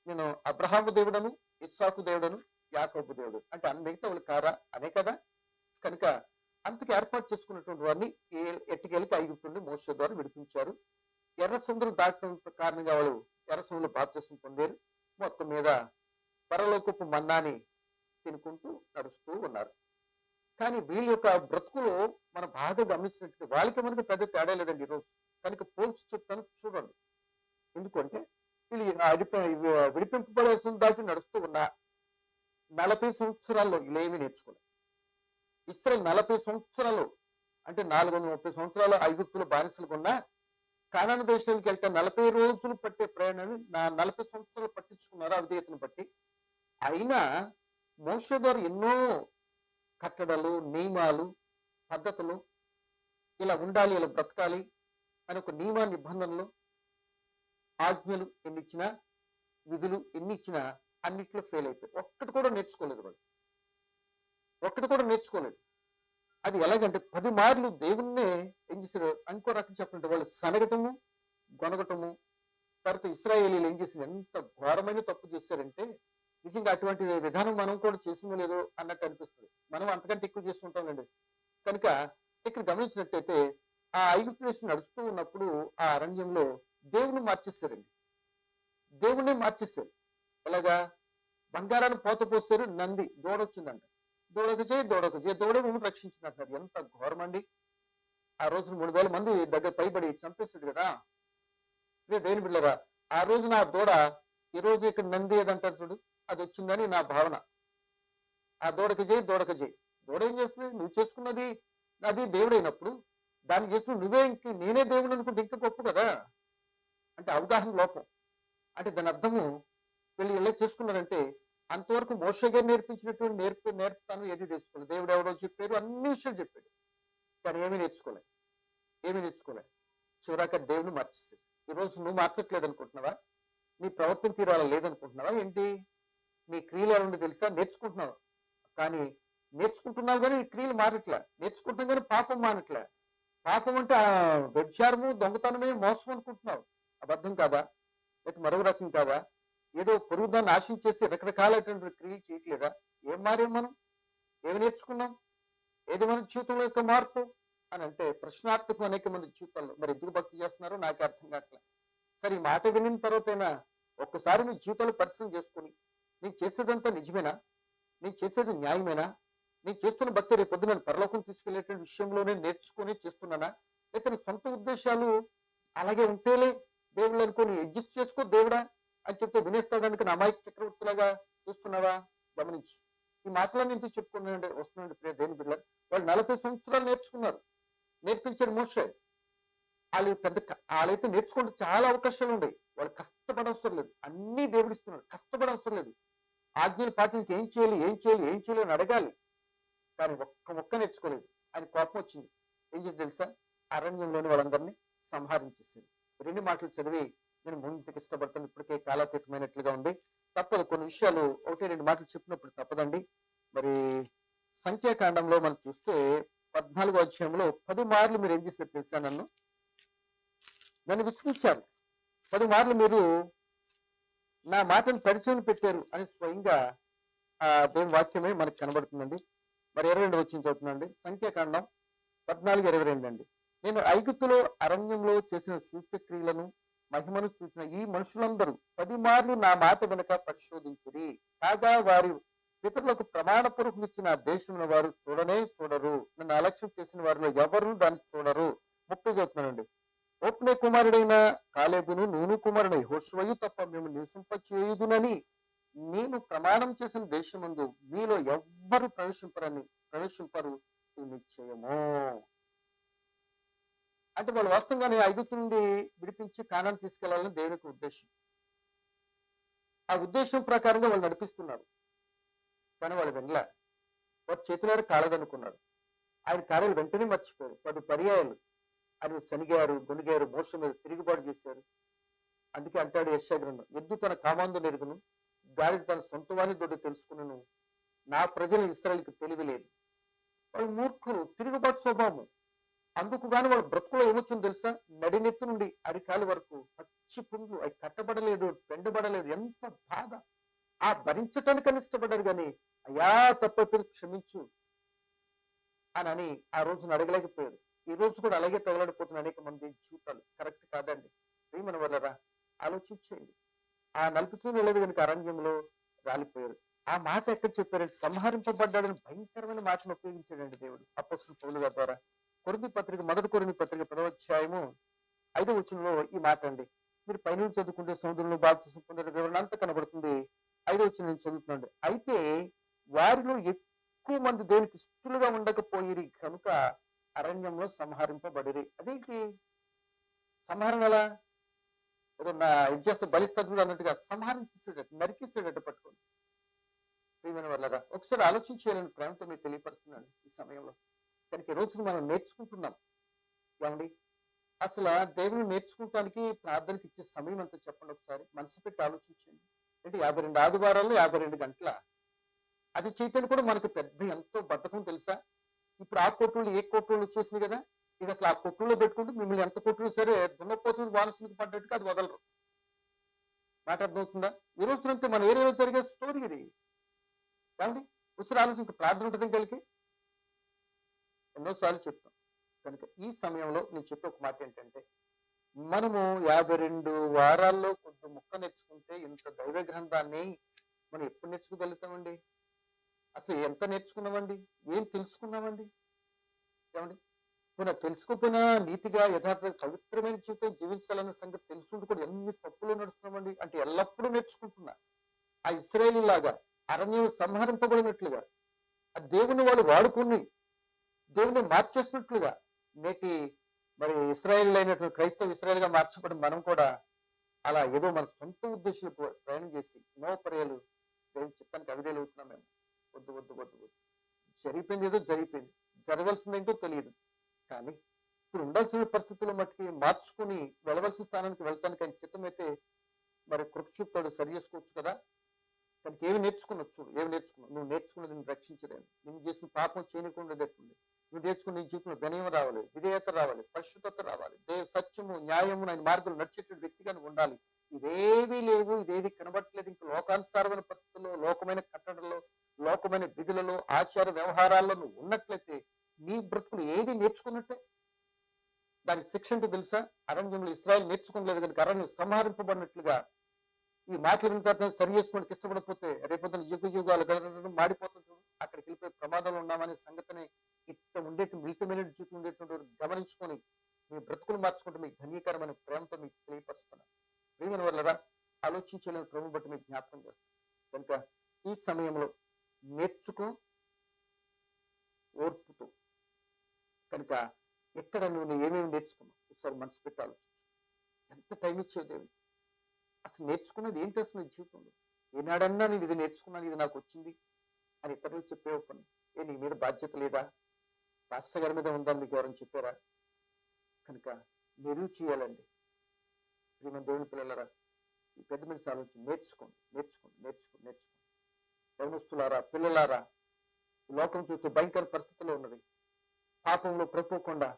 [SPEAKER 1] నేను అబ్రహాము దేవుడను, ఇస్సాకు దేవుడను, యాకోబు దేవుడు అంటే మిగతా వాళ్ళు కారా అనే కదా. కనుక అంతకు ఏర్పాటు చేసుకున్నటువంటి వారిని ఎట్టుకెళ్ళి ఐగుప్తు మోషే ద్వారా విడిపించారు. ఎర్ర సముద్రం దాటడం కారణంగా వాళ్ళు ఎర్ర సముద్రంలో బాప్తిసం పొందారు. మొత్తం మీద పరలోకపు మన్నాని తినుకుంటూ నడుస్తూ ఉన్నారు. కానీ వీళ్ళ యొక్క బ్రతుకులో మనం బాగా గమనించినట్టు వాళ్ళకి మనకి పెద్ద తేడా లేదండి ఈరోజు. కనుక పోల్చి చెప్తాను చూడండి. ఎందుకంటే వీళ్ళు విడిపింపబడేసిన దాటి నడుస్తూ ఉన్న 40 సంవత్సరాల్లో వీళ్ళేమీ నేర్చుకోలేదు. ఇస్రాయేల్ 40 సంవత్సరాలు అంటే 430 సంవత్సరాలు ఐగుప్తులో బానిసలుగా ఉన్న కానాను దేశానికి వెళ్తే 40 రోజులు పట్టే ప్రయాణాన్ని 40 సంవత్సరాలు పట్టించుకున్నారు అవిధేయతను బట్టి. అయినా మోషే ద్వారా ఎన్నో కట్టడలు, నియమాలు, పద్ధతులు, ఇలా ఉండాలి, ఇలా బ్రతకాలి అని ఒక నియమ నిబంధనలు, ఆజ్ఞలు ఎన్నిచ్చినా, విధులు ఎన్నిచ్చినా అన్నిట్లో ఫెయిల్ అయిపోయి ఒక్కటి కూడా నేర్చుకోలేదు వాళ్ళు. ఒక్కటి కూడా నేర్చుకోలేదు. అది ఎలాగంటే 10 మార్లు దేవుణ్ణే ఏం చేశారు ఇంకో రకం చెప్పండి, వాళ్ళు సనగటము, గొనగటము. తర్వాత ఇశ్రాయేలీలు ఏం చేశారు, ఎంత ఘోరమైన తప్పు చేశారంటే నిజంగా అటువంటి విధానం మనం కూడా చేసిందో లేదో అన్నట్టు అనిపిస్తుంది. మనం అంతకంటే ఎక్కువ చేస్తుంటామండి. కనుక ఇక్కడ గమనించినట్టయితే ఆ ఐగుప్తు దేశం నడుస్తూ ఉన్నప్పుడు ఆ అరణ్యంలో దేవుని మార్చేస్తారండి. దేవుణ్ణి మార్చేస్తారు. ఎలాగా? బంగారాన్ని పోత పోస్తారు, నంది దూడొచ్చిందంట. దూడకు చేయి, దూడే మమ్మల్ని రక్షించినట్టు. ఎంత ఘోరమండి. ఆ రోజు 3000 మంది దగ్గర పైబడి చంపేస్తాడు కదా. దేని బిళ్ళరా, ఆ రోజు నా దూడ ఈ రోజు ఇక్కడ నంది ఏదంటారు చూడు, అది వచ్చిందని నా భావన. ఆ దూడకు చేయి. దూడ ఏం చేస్తుంది? నువ్వు చేసుకున్నది అది దేవుడైనప్పుడు దాన్ని చేస్తున్న నువ్వే నేనే దేవుడు అనుకుంటే ఇంకా గొప్ప కదా. అంటే అవగాహన లోపం. అంటే దాని అర్థము వీళ్ళు ఎలా చేసుకున్నారంటే అంతవరకు మోషే గారు నేర్పించినటువంటి నేర్పుతాను ఏది తెలుసుకోలేదు. దేవుడు ఎవడో చెప్పారు, అన్ని విషయాలు చెప్పాడు, కానీ ఏమీ నేర్చుకోలేదు. చివరాక దేవుని మార్చేస్తారు. ఈరోజు నువ్వు మార్చట్లేదు అనుకుంటున్నావా? నీ ప్రవర్తన తీరాల లేదనుకుంటున్నావా ఏంటి? నీ క్రియలు ఎలా ఉండి తెలుసా? నేర్చుకుంటున్నావు, కానీ నేర్చుకుంటున్నావు కానీ నీ క్రియలు మారట్లే. నేర్చుకుంటున్నావు కానీ పాపం మానట్లే. పాపం అంటే వ్యభిచారము, దొంగతనమే, మోసం అనుకుంటున్నావు. అబద్ధం కాదా? లేకపోతే మరో రకం కాదా? ఏదో పొరుగుదాన్ని ఆశించేసి రకరకాలైనటువంటి క్రియలు చేయట్లేదా? ఏం మారేం మనం? ఏమి నేర్చుకున్నాం? ఏది మన జీవితంలో యొక్క మార్పు అని అంటే ప్రశ్నార్థకం అనేక మంది జీవితాల్లో. మరి ఎందుకు భక్తి చేస్తున్నారో నాకు అర్థం కావట్లే. సరే, ఈ మాట వినిన తర్వాతైనా ఒక్కసారి మీ జీవితాలు పరిశ్రమ చేసుకుని నేను చేసేదంతా నిజమేనా? నేను చేసేది న్యాయమేనా? నేను చేస్తున్న భక్తి రేపు పొద్దున పరలోకం తీసుకెళ్లేటువంటి విషయంలోనే నేర్చుకుని చేస్తున్నానా? లేకపోతే సొంత ఉద్దేశాలు అలాగే ఉంటేలే దేవుళ్ళు అనుకుని అడ్జస్ట్ చేసుకో దేవుడా అని చెప్తే వినేస్తాడానికి అమాయక చక్రవర్తిలాగా చూస్తున్నావా? గమనించు. ఈ మాటలన్నీ ఎందుకు చెప్పుకున్నాండి వస్తున్నాండి ప్రియ దేవుని బిడ్డలు. వాళ్ళు 40 సంవత్సరాలు నేర్చుకున్నారు, నేర్పించారు మోషే. వాళ్ళైతే నేర్చుకుంటే చాలా అవకాశాలు ఉన్నాయి. వాళ్ళు కష్టపడవసరం లేదు, అన్ని దేవుడిస్తున్నాడు, కష్టపడవసరం లేదు. ఆజ్ఞలు పాటించి ఏం చేయాలి అని అడగాలి, కానీ ఒక్క నేర్చుకోలేదు. ఆయన కోపం వచ్చింది. ఏం చేసి తెలుసా? అరణ్యంలోని వాళ్ళందరినీ సంహరించేసింది. 2 మాటలు చదివి నేను ముందుకు ఇష్టపడతాను, ఇప్పటికే కాలాతీతమైనట్లుగా ఉంది. తప్పదు, కొన్ని విషయాలు 1-2 మాటలు చెప్పినప్పుడు తప్పదండి. మరి సంఖ్యాకాండంలో మనం చూస్తే 14వ అధ్యాయంలో 10 మార్లు మీరు ఏం చేశారు తెలుసా? నన్ను విసిగించారు. 10 మార్లు మీరు నా మాటను పరిచయం పెట్టారు అని స్వయంగా ఆ దేవుని వాక్యమే మనకు కనబడుతుందండి. మరి 22 వచ్చిన చదువుతుందండి. సంఖ్యాకాండం 14:22 అండి. నేను ఐగుప్తులో అరణ్యంలో చేసిన సూచక్రియలను మహిమను చూసిన ఈ మనుషులందరూ 10 మార్లు నా మాట వెనుక పరిశోధించిరి. కాగా వారి పితరులకు ప్రమాణపూర్వకం ఇచ్చిన దేశంలో వారు చూడరు. నన్ను అలక్ష్యం చేసిన వారిలో ఎవరు దాన్ని చూడరు. 30 చదువుతున్నానండి. ఓప్నే కుమారుడైన కాలేబును, నూను కుమారుడై యెహోషువయు తప్ప మేము నివసింపచేయుదునని నేను ప్రమాణం చేసిన దేశమందు మీలో ఎవ్వరు ప్రవేశింపరు నిశ్చయము. అంటే వాళ్ళు వాస్తవంగానే ఐగుప్తు నుండి విడిపించి కానాను తీసుకెళ్లాలని దేవునికి ఉద్దేశం. ఆ ఉద్దేశం ప్రకారంగా వాళ్ళు నడిపిస్తున్నారు, కానీ వాళ్ళు వినలే. వారు చేతులారు కాలదనుకున్నాడు. ఆయన కార్యాలు వెంటనే మర్చిపోయారు. 10 పర్యాయాలు ఆయన శనిగారు, గొనిగారు, మోసం మీద తిరుగుబాటు చేశారు. అందుకే అంటాడు యెషయా గ్రంథం, ఎద్దు తన కామాందు నెరుగును, గాడిద తన సొంత వాని దొడ్డు తెలుసుకున్నాను, నా ప్రజలు ఇశ్రాయేలుకు తెలివి లేదు. వాళ్ళు మూర్ఖులు, తిరుగుబాటు స్వభావం. అందుకు గాని వాళ్ళ బ్రతుకులో ఏమొచ్చింది తెలుసా? నడినెత్తి నుండి అరికాలి వరకు పచ్చి పుండ్లు, అవి కట్టబడలేదు, పెండబడలేదు. ఎంత బాధ! ఆ భరించటానికి ఇష్టపడ్డారు కానీ అయ్యా తప్పైపోయి క్షమించు అని ఆ రోజున అడగలేకపోయారు. ఈ రోజు కూడా అలాగే తగలడిపోతున్న అనేక మంది జీవితాలు. కరెక్ట్ కాదండి. ప్రియమైన వాళ్ళరా, ఆలోచించేయండి. ఆ 40 వెళ్ళేది కనుక అరణ్యంలో రాలిపోయారు. ఆ మాట ఎక్కడ చెప్పారంటే సంహరింపబడ్డాడని భయంకరమైన మాటను ఉపయోగించాడండి దేవుడు అపొస్తలుడు పౌలు గారి ద్వారా. మొదటి కొరింథీ పత్రిక 10వ అధ్యాయము 5వ వచనంలో ఈ మాట అండి. మీరు పైనుంచి చదువుకుంటే సముద్రంలో బాప్తిసం పొందిన వివరణ అంతా కనబడుతుంది. 5వ వచనం నేను చదువుతున్నాండి. అయితే వారిలో ఎక్కువ మంది దేవునికి ఇష్టలుగా ఉండకపోయిరి కనుక అరణ్యంలో సంహరింపబడిరి. అదేంటి సంహరణ ఎలా? ఏదో నా ఇది చేస్తే బలిస్తగ్గుడు అన్నట్టుగా సంహరించేసాడట, నరికేసాడట పట్టుకొని. ప్రియమైన వాళ్ళరా, ఒకసారి ఆలోచించేయాలని ప్రేమతో మీకు తెలియపరుస్తున్నాను ఈ సమయంలో. కనుక ఈ రోజున మనం నేర్చుకుంటున్నాం. ఏమండి, అసలు దేవుని నేర్చుకుంటానికి ప్రార్థనకి ఇచ్చే సమయం అంతా చెప్పండి ఒకసారి. మనసు పెట్టి ఆలోచించండి. అంటే 52 ఆదివారాల్లో 52 గంటల. అది చేయటానికి కూడా మనకు పెద్ద ఎంతో బద్ధకం తెలుసా? ఇప్పుడు ఆ కొట్టుళ్ళు ఏ కొట్టుళ్ళు వచ్చేసినాయి కదా. ఇది అసలు ఆ కొట్టుల్లో పెట్టుకుంటే మిమ్మల్ని ఎంత కొట్టులు సరే దున్నపోతుంది వానసులకు పడ్డట్టుగా అది వదలరు. మాట అర్థమవుతుందా? ఈ రోజునంతే మన ఏరియాలో జరిగే స్టోరీ ఇది. ఏమండి, ఒకసారి ఆలోచించి ప్రార్థన ఉంటుంది కలిగి ఎన్నోసార్లు చెప్తాం. కనుక ఈ సమయంలో నేను చెప్పే ఒక మాట ఏంటంటే, మనము 52 వారాల్లో కొంచెం ముక్క నేర్చుకుంటే ఇంత దైవ గ్రంథాన్ని మనం ఎప్పుడు నేర్చుకోగలుగుతామండి? అసలు ఎంత నేర్చుకున్నామండి? ఏం తెలుసుకున్నామండి? ఏమండి, పోనీ తెలుసుకోపోయినా నీతిగా యథార్థ పవిత్రమైన జీవితం జీవించాలన్న సంగతి తెలుసుకుంటూ కూడా ఎన్ని తప్పులు నడుస్తున్నామండి. అంటే ఎల్లప్పుడూ నేర్చుకుంటున్నా. ఆ ఇశ్రాయేలు లాగా అరణ్యం సంహరింపబడినట్లుగా ఆ దేవుని వాళ్ళు వాడుకుని దేవుని మార్చేసినట్లుగా నేటి మరి ఇశ్రాయేల్ అయినటువంటి క్రైస్తవ ఇశ్రాయేల్ గా మార్చబడి మనం కూడా అలా ఏదో మన సొంత ఉద్దేశాలకు ప్రయాణం చేసి నోపర్యాలు దేవుని చిత్తానికి అవిధేలవుతున్నాం మేము. వద్దు వద్దు వద్దు వద్దు. జరిగిపోయింది ఏదో జరిగిపోయింది, జరగాల్సింది ఏంటో తెలియదు. కానీ ఇప్పుడు ఉండాల్సిన పరిస్థితుల్లో మట్టుకి మార్చుకుని వెళ్ళవలసిన స్థానానికి వెళ్తానికి ఆయన చిత్తమైతే మరి కృప చూపుతాడు, సరి చేసుకోవచ్చు కదా. దానికి ఏమి నేర్చుకున్నావు చూడు, ఏమి నేర్చుకున్నావు? నువ్వు నేర్చుకున్నది నిన్ను రక్షించలేదు. నువ్వు చేసిన పాపం చేయకుండా ఎట్టుంది? నువ్వు నేర్చుకున్న నీ జీవితంలో వినయం రావాలి, విధేయత రావాలి, పరిశుద్ధత రావాలి, సత్యము న్యాయము ఆయన మార్గంలో నడిచేటువంటి వ్యక్తిగా నువ్వు ఉండాలి. ఇవేవీ లేవు, ఇదేది కనబట్టలేదు. ఇంకా లోకానుసారమైన పరిస్థితుల్లో, లోకమైన కట్టడల్లో, లోకమైన విధులలో, ఆచార వ్యవహారాల్లో నువ్వు ఉన్నట్లయితే నీ బ్రతుకులు ఏది నేర్చుకున్నట్టే. దానికి శిక్ష అంటే తెలుసా? అరణ్యంలో ఇశ్రాయేలు నేర్చుకోలేదు కనుక అరణ్యం సంహరింపబడినట్లుగా. ఈ మాటలు విన్న తర్వాత సరి చేసుకోవడానికి ఇష్టపడకపోతే రేపొద్దున యుగ యుగాలు మాడిపోతుంది. అక్కడికి వెళ్ళిపోయి ప్రమాదంలో ఉన్నామనే సంగతిని ఇట్ట మిళితమైన జీవితం ఉండేటువంటి గమనించుకొని మీ బ్రతుకులు మార్చుకుంటే మీకు ధన్యకరమైన ప్రేమతో మీకు తెలియపరుస్తున్నాను. ప్రియమైన వాళ్ళరా, ఆలోచించలేని ప్రేమ బట్టి మీకు జ్ఞాపకం చేస్తాను. కనుక ఈ సమయంలో నేర్చుకో ఓర్పుతో. కనుక ఎక్కడ నువ్వు ఏమేమి నేర్చుకున్నావు ఒకసారి మనసు పెట్టి ఆలోచించు. ఎంత టైం ఇచ్చేది దేవుడు. అసలు నేర్చుకున్నది ఏంటి అసలు నీ జీవితంలో? ఏనాడన్నా నేను ఇది నేర్చుకున్నాను, ఇది నాకు వచ్చింది అని ఇతరులకు చెప్పే పని. నీ మీద బాధ్యత లేదా? పాస్టర్ గారి మీద ఉందని మీకు ఎవరైనా చెప్పారా? కనుక మీరు చేయాలండి. ప్రియమైన దేవుని పిల్లలారా, ఈ పెద్ద మనిషి ఆలోచన నేర్చుకోండి, నేర్చుకోండి, నేర్చుకోండి, నేర్చుకోండి. యవనస్తులారా, పిల్లలారా, లోకం చూస్తూ భయంకర పరిస్థితుల్లో ఉన్నది. పాపంలో పడిపోకుండా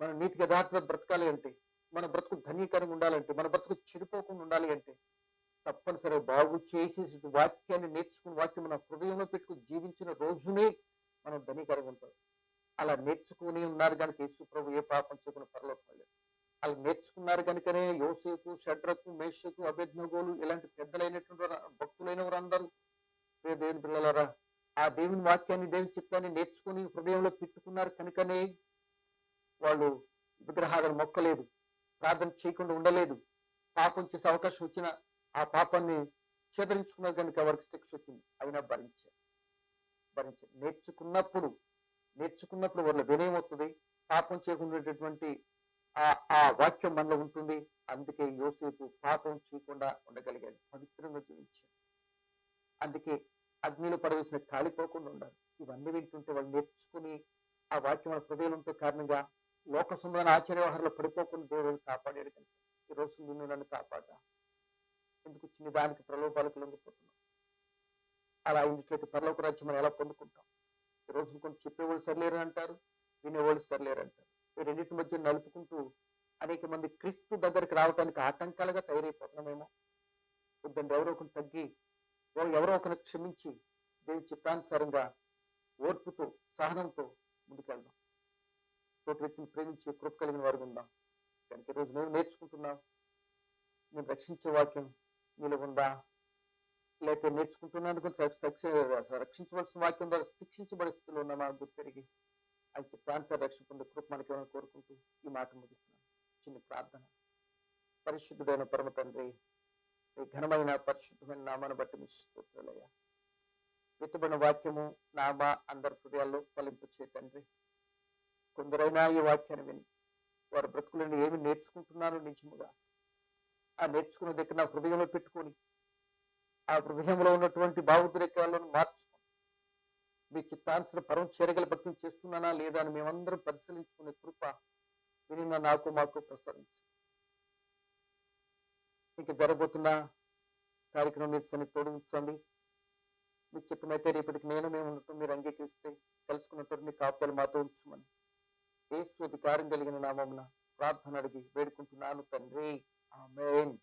[SPEAKER 1] మనం నీతిగా యథార్థంగా బ్రతకాలి అంటే, మన బ్రతుకు ధన్యకరంగా ఉండాలంటే, మన బ్రతుకు చెడిపోకుండా ఉండాలి అంటే తప్పనిసరిగా బాగు చేసేసి వాక్యాన్ని నేర్చుకుని వాక్యం మన హృదయంలో పెట్టుకుని జీవించిన రోజునే మనం ధన్యకరంగా ఉంటాం. అలా నేర్చుకుని ఉన్నారు కనుక యేసు ప్రభు ఏ పాపం చేయకుండా పరలోకం వెళ్ళారు. అలా నేర్చుకున్నారు కనుకనే యోసేపు, షడ్రకు, మేషకు, అబేద్నెగోలు ఇలాంటి పెద్దలైనటువంటి భక్తులైన వారందరూ దేవుని పిల్లలారా ఆ దేవుని వాక్యాన్ని, దేవుని చిత్తాన్ని నేర్చుకుని హృదయంలో పెట్టుకున్నారు కనుకనే వాళ్ళు విగ్రహాలను మొక్కలేదు, ప్రార్థన చేయకుండా ఉండలేదు. పాపం చేసే అవకాశం వచ్చిన ఆ పాపాన్ని ఛేదరించుకున్నారు కనుక వారికి శిక్ష వచ్చింది. అయినా భరించారు. నేర్చుకున్నప్పుడు వాళ్ళ వినయం అవుతుంది. పాపం చేయకుండా ఆ వాక్యం మనలో ఉంటుంది. అందుకే యోసేపు పాపం చేయకుండా ఉండగలిగాడు, పవిత్రంగా జీవించాడు. అందుకే అగ్నిలో పడవేసిన కాలిపోకుండా ఉండాలి. ఇవన్నీ వింటుంటే వాళ్ళు నేర్చుకుని ఆ వాక్యం మన హృదయంతో కారణంగా లోక సుందరమైన ఆచార్య వ్యవహారంలో పడిపోకుండా దేవుడు కాపాడాడు. కనుక ఈ రోజు నిన్ను నన్ను కాపాడా. ఎందుకు చిన్న దానికి ప్రలోభాలకు లొంగిపోతున్నాం? అలా ఇందుట్లయితే పరలోక రాజ్యం మనం ఎలా పొందుకుంటాం? ఈ రోజు కొంచెం చెప్పేవాళ్ళు సరిలేరు అంటారు, వినేవాళ్ళు సరిలేరు అంటారు. ఈ రెండింటి మధ్య నలుపుకుంటూ అనేక మంది క్రీస్తు దగ్గరికి రావడానికి ఆటంకాలుగా తయారైపోతున్నామేమో. వద్దండి, ఎవరో ఒకరు తగ్గి, ఎవరో ఒకరిని క్షమించి దేవుని చిత్తానుసారంగా ఓర్పుతో, సహనంతో ముందుకెళ్దాం. తోటి వ్యక్తిని ప్రేమించి కృప కలిగిన వారు ఉందాం. కనుక ఈరోజు నేను నేర్చుకుంటున్నావు, నేను రక్షించే వాక్యం నీలో ఉందా? లేకపోతే నేర్చుకుంటున్నందుకు రక్షించవలసిన వాక్యం ద్వారా శిక్షించబడే స్థితిలో ఉన్నామా గుర్తెరిగి ఆయన చిత్తానుసారి రక్షణ పొందే కృప మనకి ఏమైనా కోరుకుంటూ ఈ మాట ముగిస్తున్నాను. చిన్న ప్రార్థన. పరిశుద్ధుడైన పరమ తండ్రి, ఈ ఘనమైన పరిశుద్ధమైన నామాన్ని బట్టి మీ స్తోత్రాలయ్యా. విత్తబడిన వాక్యము నామా అందరి హృదయాల్లో ఫలింపచే తండ్రి. కొందరైనా ఈ వాక్యాన్ని విని వారి బ్రతుకులను ఏమి నేర్చుకుంటున్నారో నిజముగా ఆ నేర్చుకున్న దగ్గర నా హృదయంలో పెట్టుకొని ఆ హృదయంలో ఉన్నటువంటి భావోద్రేకాలను మార్చుకొని మీ చిత్తానుసరి పరం చేరగల భక్తిని చేస్తున్నానా లేదా అని మేమందరం పరిశీలించుకునే కృప వినిన నాకు మాకు ప్రసాదించు. ఇంకా జరగబోతున్న కార్యక్రమం మీరు సన్ని తోడు ఉంచండి. మీ చిత్తమైతే రేపటికి మేము ఉన్నట్టు మీరు అంగీకరిస్తే కలుసుకున్నట్టు మీ కాపుదలు మాతో ఉంచమని యేసు అధికారం కలిగిన నామమున ప్రార్థన అడిగి వేడుకుంటున్నాను తండ్రి. ఆమేన్.